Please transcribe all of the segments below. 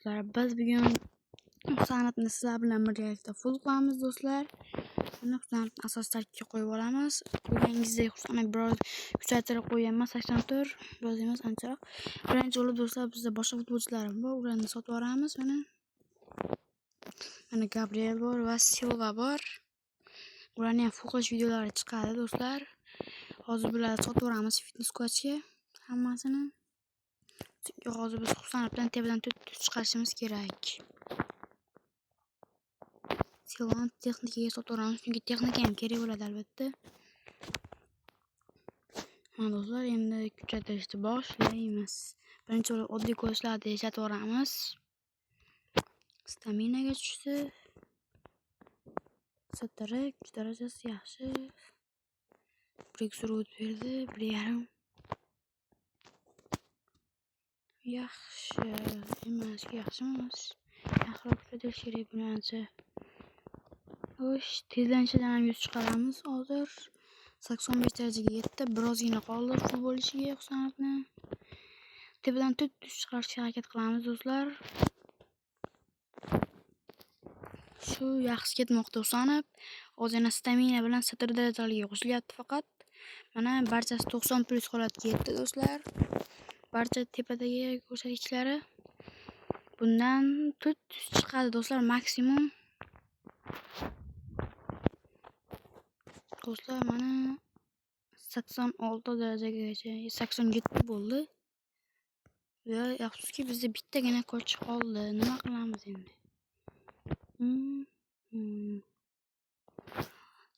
do'stlar. Biz bugun san'atni sizlar bilan birgalikda full qilamiz do'stlar. Buni san'atni asosiy tarkibga qo'yib olamiz. Ko'rganingizdek xursandman, biroz kuchaytirib qo'yganman 84, biroz emas ancharoq. Birinchi bo'lib do'stlar bizda boshqa futbolchilarimiz bor, ularni sotib olamiz. Mana Gabriel bor va Silva bor. Ularning ham full qilish videolari chiqadi do'stlar. Hozir bularni sotib olamiz fitness coachga hammasini. Hozir biz Husanov bilan tepadan chiqarishimiz kerak. Silvan texnikaga sotib olamiz, chunki texnika ham kerak bo'ladi albatta. Mana do'stlar, endi kuchaytirishni boshlaymiz. Birinchi bo'lib oddiy ko'rishlarni ishlatib olamiz. Staminaga tushdi. Satara kuch darajasi yaxshi. 1 surut berdi, 1,5. Yaxshi emas, yaxshi emas. Yaxshiroq kuchaytirish kerak buncha. Xo'sh, tezlanishdan ham yuz chiqaramiz hozir. 85 darajaga yetdi, birozgina qoldi full bo'lishiga Husanovni. Tepadan chiqarishga harakat qilamiz do'stlar. Shu yaxshi ketmoqda Husanov. Hozir yana stamina bilan 70 darajalarga qo'shilyapti faqat. Mana barchasi 90+ holatga yetdi do'stlar. Barcha tepadagi ko'rsatkichlari. Bundan chiqadi do'stlar maksimum. Do'stlar mana 86 darajagacha, 87 bo'ldi. Va afsuski bizda bittagina ko'ch qoldi. Nima qilamiz endi?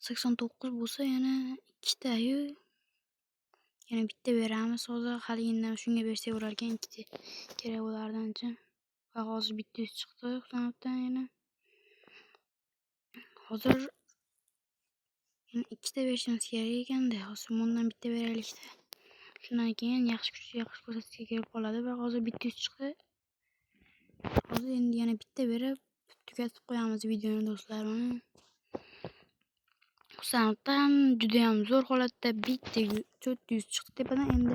89 bo'lsa yana ikkitayu yana bitta beramiz. Hozir haligindan shunga bersak bo'lar ekan, ikkita kerak bo'lardi. Va hozir bitta chiqdi Husanovdan yana. Hozir yana ikkita berishimiz kerak ekanda. Hozir bundan bitta beraylikda. Shundan keyin yaxshi ko'rsatishga kelib qoladi. Va hozir bitta chiqdi. Hozir endi yana bitta berib tugatib qo'yamiz videoni do'stlar. Husanovdan juda ham zo'r holatda bitta 400 chiqdi tepadan. Endi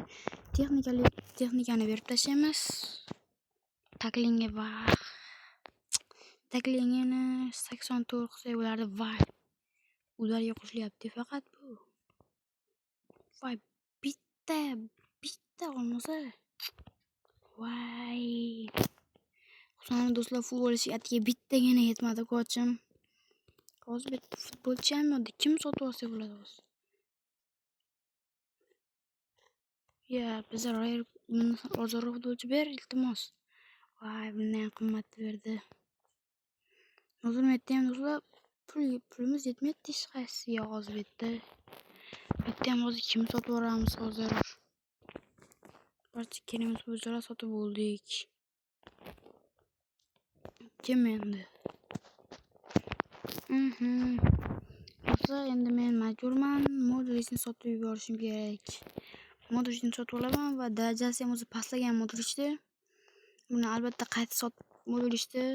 texnikani berib tashlaymiz. Taklingga va taklingini 84 qilsak bo'lardi. Voy. Ularga qo'shilyapti faqat bu. Voy, bitta olmasa. Voy. Husanov do'stlar full bo'lishi atiga bittagina yetmadi ko'chim. Hozir bitta futbolchi ham yo'q. Kim sotib olsa bo'ladi hozir? Ya, bizlar ozroq futbolchi ber, iltimos. Voy, bundan ham qimmat berdi. Hozir men ham do'stlar pulimiz yetmaydi hech qaysiga hozir bitta. Bitta ham hozir kim sotib olamiz hozir? Barcha kerakmas futbolchilar sotib oldik. Kim endi? Do'stlar, endi men majburman Modricni sotib yuborishim kerak. Modricni sotib olaman va darajasi ham o'zi pastlagan Modricni. Buni albatta qayta sotib Modricni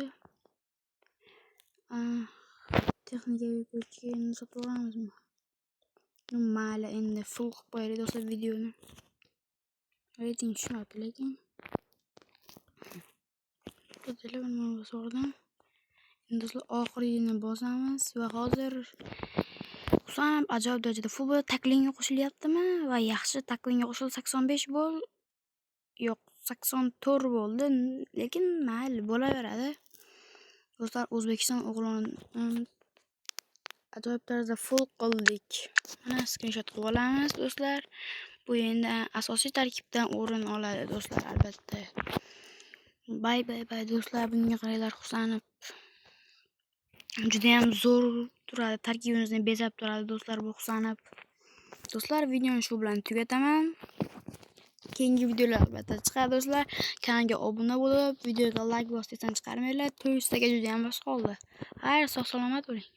texnikaga ko'chirib sotib olamizmi? Mayli, endi full qilib qo'yaylik do'stlar videoni. Reyting tushmabdi lekin. Telefonni bosardim. Endi do'stlar oxirini bosamiz va hozir Husanov ajoyib darajada futbol taklingga qo'shilyaptimi? Va yaxshi taklingga qo'shildi 85 bo'l. Yo'q, 84 bo'ldi, lekin mayli, bo'laveradi. Do'stlar, O'zbekiston o'g'lini ajoyib tarzda full qildik. Mana screenshot qilib olamiz do'stlar. Bu endi asosiy tarkibdan o'rin oladi do'stlar albatta. Bay do'stlar, bunga qaranglar, Husanov juda ham zo'r turadi, tarkibimizni bezab turadi do'stlar bu Husanov. Do'stlar, videoni shu bilan tugataman. Keyingi videolar albatta chiqadi do'stlar. Kanalga obuna bo'lib, videoga like bosishdan chiqarmanglar. To'yisdagi juda ham boshqa qoldi. Xayr, sog' salomat bo'ling.